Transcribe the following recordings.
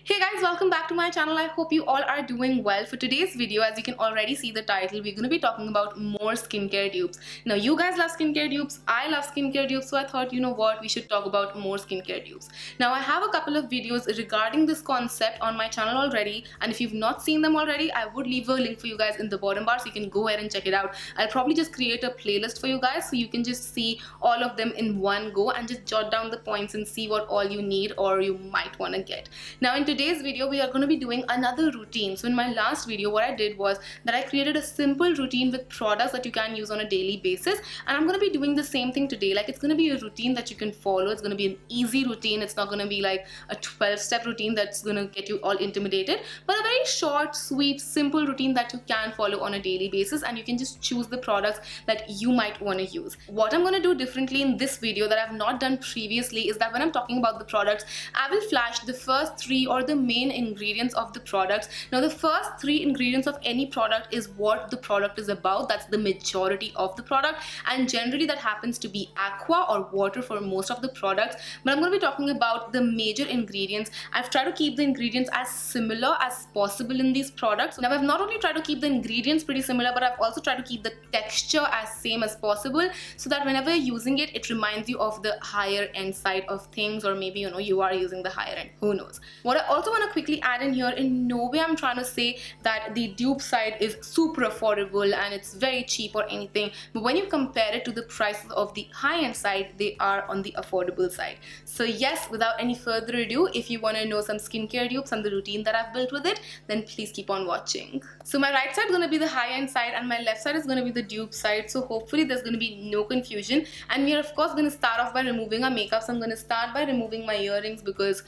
Hey guys, welcome back to my channel. I hope you all are doing well. For today's video, as you can already see the title, we're going to be talking about more skincare dupes. Now, you guys love skincare dupes, I love skincare dupes, so I thought, you know what, we should talk about more skincare dupes. Now, I have a couple of videos regarding this concept on my channel already, and if you've not seen them already, I would leave a link for you guys in the bottom bar so you can go ahead and check it out. I'll probably just create a playlist for you guys so you can just see all of them in one go and just jot down the points and see what all you need or you might want to get. Now, in today's video we are going to be doing another routine. So in my last video what I did was that I created a simple routine with products that you can use on a daily basis, and I'm going to be doing the same thing today. Like, it's going to be a routine that you can follow. It's going to be an easy routine. It's not going to be like a 12-step routine that's going to get you all intimidated, but a very short, sweet, simple routine that you can follow on a daily basis, and you can just choose the products that you might want to use. What I'm going to do differently in this video that I've not done previously is that when I'm talking about the products, I will flash the first three or the main ingredients of the products. Now, the first three ingredients of any product is what the product is about. That's the majority of the product, and generally that happens to be aqua or water for most of the products. But I'm going to be talking about the major ingredients. I've tried to keep the ingredients as similar as possible in these products. Now, I've not only tried to keep the ingredients pretty similar, but I've also tried to keep the texture as same as possible, so that whenever you're using it, it reminds you of the higher end side of things, or maybe you are using the higher end, who knows. What I also want to quickly add in here, in no way I'm trying to say that the dupe side is super affordable and it's very cheap or anything, but when you compare it to the prices of the high-end side, they are on the affordable side. So yes, without any further ado, if you want to know some skincare dupes and the routine that I've built with it, then please keep on watching. So my right side is going to be the high-end side and my left side is going to be the dupe side, so hopefully there's going to be no confusion. And we are of course going to start off by removing our makeup. So I'm going to start by removing my earrings, because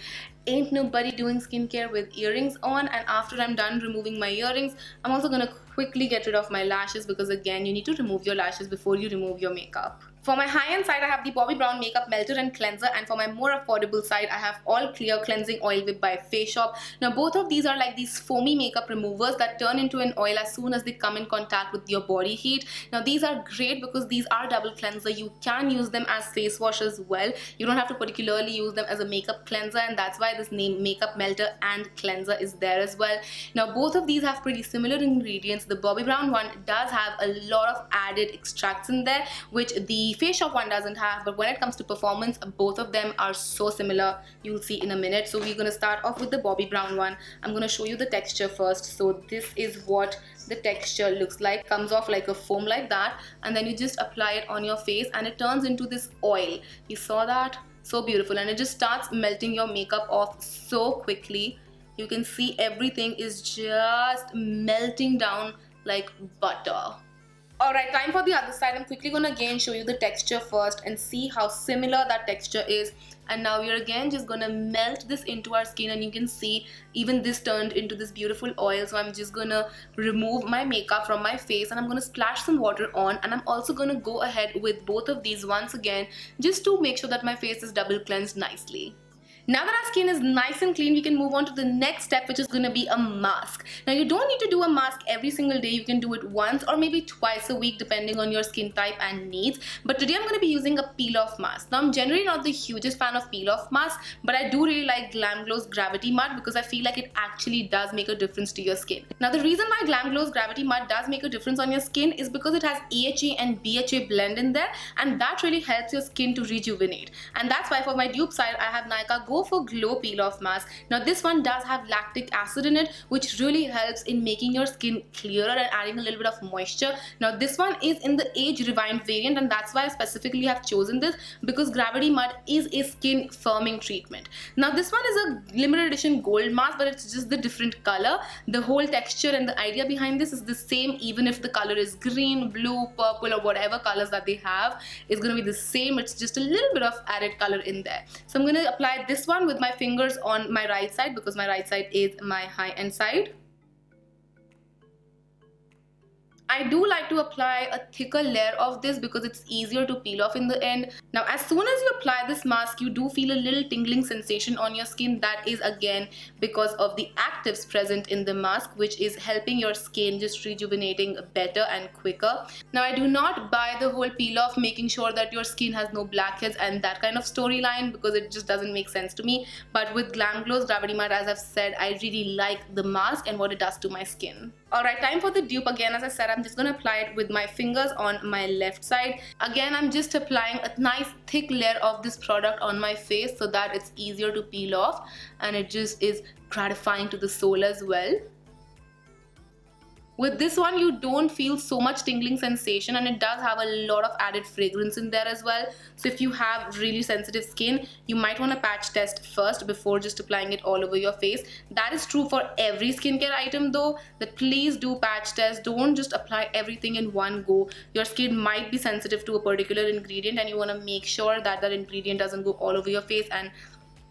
ain't nobody doing skincare with earrings on. And after I'm done removing my earrings, I'm also gonna quickly get rid of my lashes, because again, you need to remove your lashes before you remove your makeup. For my high-end side, I have the Bobbi Brown Makeup Melter and Cleanser, and for my more affordable side, I have All Clear Cleansing Oil Whip by Face Shop. Now, both of these are like these foamy makeup removers that turn into an oil as soon as they come in contact with your body heat. Now, these are great because these are double cleanser. You can use them as face wash as well. You don't have to particularly use them as a makeup cleanser, and that's why this name Makeup Melter and Cleanser is there as well. Now, both of these have pretty similar ingredients. The Bobbi Brown one does have a lot of added extracts in there, which the Face Shop one doesn't have, but when it comes to performance, both of them are so similar. You'll see in a minute. So we're going to start off with the Bobbi Brown one. I'm going to show you the texture first. So this is what the texture looks like. Comes off like a foam like that, and then you just apply it on your face and it turns into this oil. You saw that? So beautiful, and it just starts melting your makeup off so quickly. You can see everything is just melting down like butter. Alright, time for the other side. I'm quickly gonna again show you the texture first and see how similar that texture is. And now we're again just gonna melt this into our skin, and you can see even this turned into this beautiful oil. So I'm just gonna remove my makeup from my face and I'm gonna splash some water on, and I'm also gonna go ahead with both of these once again, just to make sure that my face is double cleansed nicely. Now that our skin is nice and clean, we can move on to the next step, which is going to be a mask. Now, you don't need to do a mask every single day. You can do it once or maybe twice a week depending on your skin type and needs. But today I'm going to be using a peel-off mask. Now, I'm generally not the hugest fan of peel-off masks, but I do really like Glam Glow's Gravity Mud, because I feel like it actually does make a difference to your skin. Now, the reason why Glam Glow's Gravity Mud does make a difference on your skin is because it has AHA and BHA blend in there, and that really helps your skin to rejuvenate. And that's why for my dupe side, I have Nykaa Go for Glow Peel Off Mask. Now, this one does have lactic acid in it, which really helps in making your skin clearer and adding a little bit of moisture. Now, this one is in the age rewind variant, and that's why I specifically have chosen this, because Gravity Mud is a skin firming treatment. Now, this one is a limited edition gold mask, but it's just the different color. The whole texture and the idea behind this is the same, even if the color is green, blue, purple, or whatever colors that they have is going to be the same. It's just a little bit of added color in there. So I'm going to apply this one with my fingers on my right side, because my right side is my high-end side. I do like to apply a thicker layer of this because it's easier to peel off in the end. Now, as soon as you apply this mask, you do feel a little tingling sensation on your skin. That is again because of the actives present in the mask, which is helping your skin just rejuvenating better and quicker. Now, I do not buy the whole peel off, making sure that your skin has no blackheads and that kind of storyline, because it just doesn't make sense to me. But with GlamGlow's Gravity Matte, as I've said, I really like the mask and what it does to my skin. Alright, time for the dupe. Again, as I said, I'm just going to apply it with my fingers on my left side. Again, I'm just applying a nice thick layer of this product on my face so that it's easier to peel off, and it just is gratifying to the soul as well. With this one, you don't feel so much tingling sensation, and it does have a lot of added fragrance in there as well. So if you have really sensitive skin, you might want to patch test first before just applying it all over your face. That is true for every skincare item though, that please do patch test. Don't just apply everything in one go. Your skin might be sensitive to a particular ingredient, and you want to make sure that that ingredient doesn't go all over your face and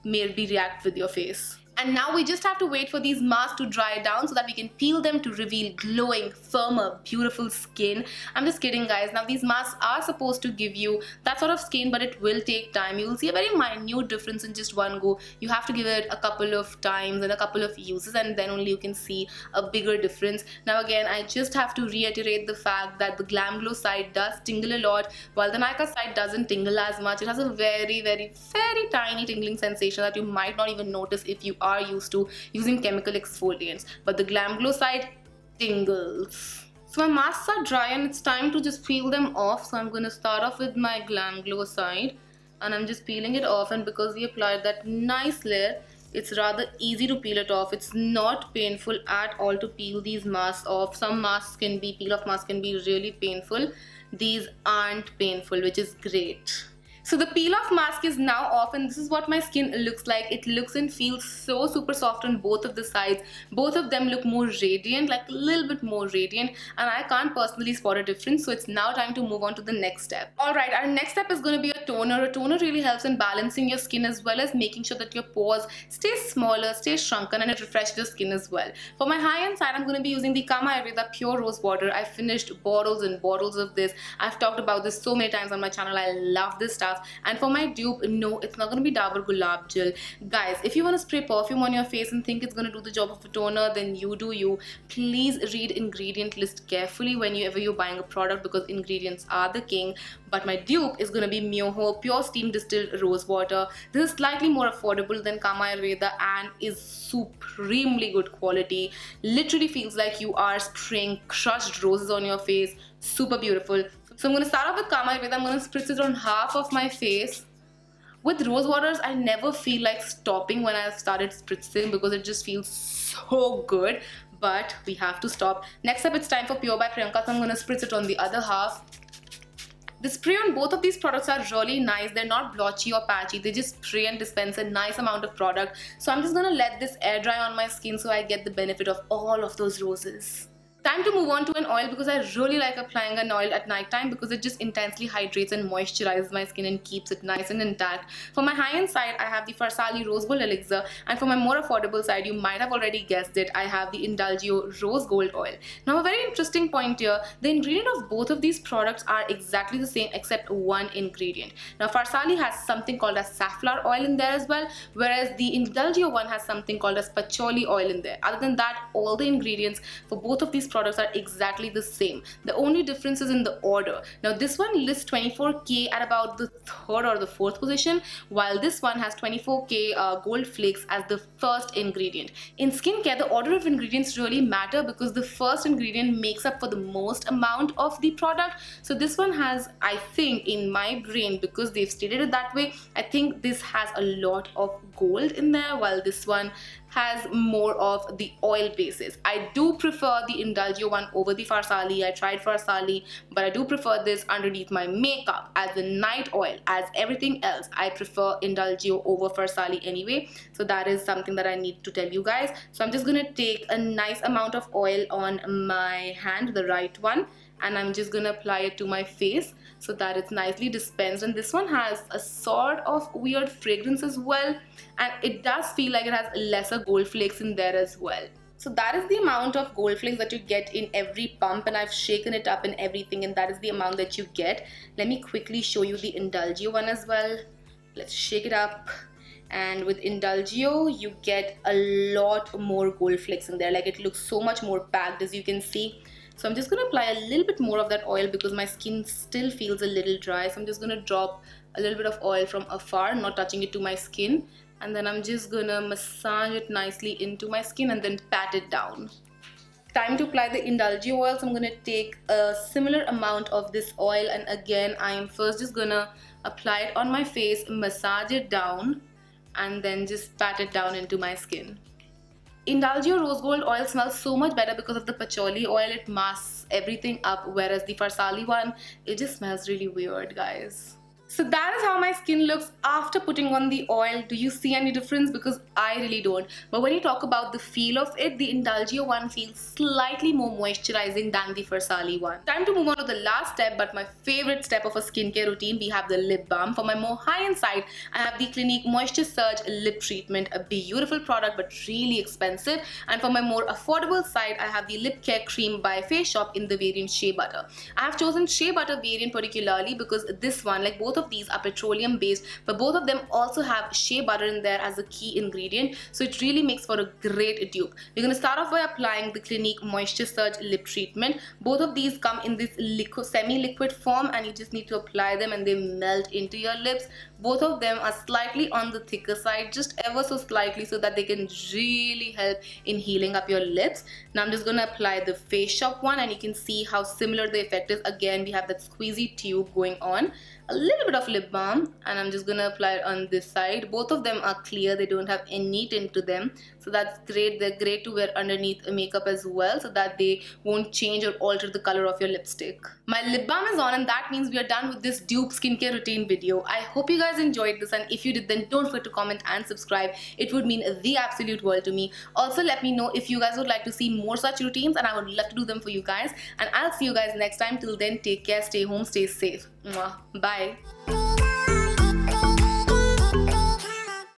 maybe react with your face. And now we just have to wait for these masks to dry down so that we can peel them to reveal glowing, firmer, beautiful skin. I'm just kidding, guys. Now these masks are supposed to give you that sort of skin, but it will take time. You will see a very minute difference in just one go. You have to give it a couple of times and a couple of uses, and then only you can see a bigger difference. Now again, I just have to reiterate the fact that the GlamGlow side does tingle a lot, while the Nykaa side doesn't tingle as much. It has a very tiny tingling sensation that you might not even notice if you are used to using chemical exfoliants, but the GlamGlow side tingles. So my masks are dry and it's time to just peel them off. So I'm going to start off with my GlamGlow side, and I'm just peeling it off, and because we applied that nice layer, it's rather easy to peel it off. It's not painful at all to peel these masks off. Some masks can be, peel off masks can be really painful. These aren't painful, which is great. So the peel off mask is now off, and this is what my skin looks like. It looks and feels so super soft on both of the sides. Both of them look more radiant, like a little bit more radiant, and I can't personally spot a difference. So it's now time to move on to the next step. Alright, our next step is going to be a toner. A toner really helps in balancing your skin as well as making sure that your pores stay smaller, stay shrunken, and it refreshes your skin as well. For my high-end side, I'm going to be using the Kama Ayurveda Pure Rose Water. I finished bottles and bottles of this. I've talked about this so many times on my channel. I love this stuff. And for my dupe, no, it's not going to be Dabur Gulab Gel. Guys, if you want to spray perfume on your face and think it's going to do the job of a toner, then you do you. Please read ingredient list carefully whenever you're buying a product, because ingredients are the king. But my dupe is going to be Myoho Pure Steam Distilled Rose Water. This is slightly more affordable than Kama Ayurveda and is supremely good quality. Literally feels like you are spraying crushed roses on your face. Super beautiful. So I'm going to start off with Kama Ayurveda. I'm going to spritz it on half of my face. With rose waters, I never feel like stopping when I've started spritzing because it just feels so good. But we have to stop. Next up, it's time for Pure by Priyanka. So I'm going to spritz it on the other half. The spray on both of these products are really nice. They're not blotchy or patchy. They just spray and dispense a nice amount of product. So I'm just going to let this air dry on my skin so I get the benefit of all of those roses. Time to move on to an oil, because I really like applying an oil at night time because it just intensely hydrates and moisturizes my skin and keeps it nice and intact. For my high-end side, I have the Farsali Rose Gold Elixir, and for my more affordable side, you might have already guessed it, I have the Indulgio Rose Gold Oil. Now a very interesting point here, the ingredient of both of these products are exactly the same except one ingredient. Now Farsali has something called as safflower oil in there as well, whereas the Indulgio one has something called as patchouli oil in there. Other than that, all the ingredients for both of these products are exactly the same. The only difference is in the order. Now this one lists 24K at about the 3rd or the 4th position, while this one has 24K gold flakes as the first ingredient. In skincare, the order of ingredients really matter because the first ingredient makes up for the most amount of the product. So this one has, I think in my brain, because they've stated it that way, I think this has a lot of gold in there, while this one has more of the oil basis. I do prefer the Indulgio one over the Farsali. I tried Farsali, but I do prefer this underneath my makeup as a night oil. As everything else, I prefer Indulgio over Farsali anyway. So that is something that I need to tell you guys. So I'm just gonna take a nice amount of oil on my hand, the right one, and I'm just gonna apply it to my face so that it's nicely dispensed. And this one has a sort of weird fragrance as well, and it does feel like it has lesser gold flakes in there as well. So that is the amount of gold flakes that you get in every pump, and I've shaken it up and everything, and that is the amount that you get. Let me quickly show you the Indulgio one as well. Let's shake it up. And with Indulgio you get a lot more gold flakes in there. Like, it looks so much more packed, as you can see. So I'm just going to apply a little bit more of that oil because my skin still feels a little dry. So I'm just going to drop a little bit of oil from afar, not touching it to my skin. And then I'm just going to massage it nicely into my skin and then pat it down. Time to apply the Indulgio oil. So I'm going to take a similar amount of this oil, and again I am first just going to apply it on my face, massage it down, and then just pat it down into my skin. Indulgio rose gold oil smells so much better because of the patchouli oil. It masks everything up, whereas the Farsali one, it just smells really weird, guys. So that is how my skin looks after putting on the oil. Do you see any difference? Because I really don't. But when you talk about the feel of it, the Indulgio one feels slightly more moisturizing than the Farsali one. Time to move on to the last step, but my favorite step of a skincare routine. We have the lip balm. For my more high-end side, I have the Clinique Moisture Surge Lip Treatment, a beautiful product but really expensive. And for my more affordable side, I have the Lip Care Cream by Face Shop in the variant Shea Butter. I have chosen Shea Butter variant particularly because this one, like both of these, are petroleum based, but both of them also have shea butter in there as a key ingredient, so it really makes for a great dupe. We're going to start off by applying the Clinique Moisture Surge Lip Treatment. Both of these come in this semi-liquid form, and you just need to apply them and they melt into your lips. Both of them are slightly on the thicker side, just ever so slightly, so that they can really help in healing up your lips. Now I'm just going to apply the Face Shop one, and you can see how similar the effect is. Again, we have that squeezy tube going on. A little bit of lip balm, and I'm just gonna apply it on this side. Both of them are clear, they don't have any tint to them, so that's great. They're great to wear underneath makeup as well, so that they won't change or alter the color of your lipstick. My lip balm is on, and that means we are done with this dupe skincare routine video. I hope you guys enjoyed this, and if you did, then don't forget to comment and subscribe. It would mean the absolute world to me. Also, let me know if you guys would like to see more such routines, and I would love to do them for you guys. And I'll see you guys next time. Till then, take care, stay home, stay safe. Mwah. Bye.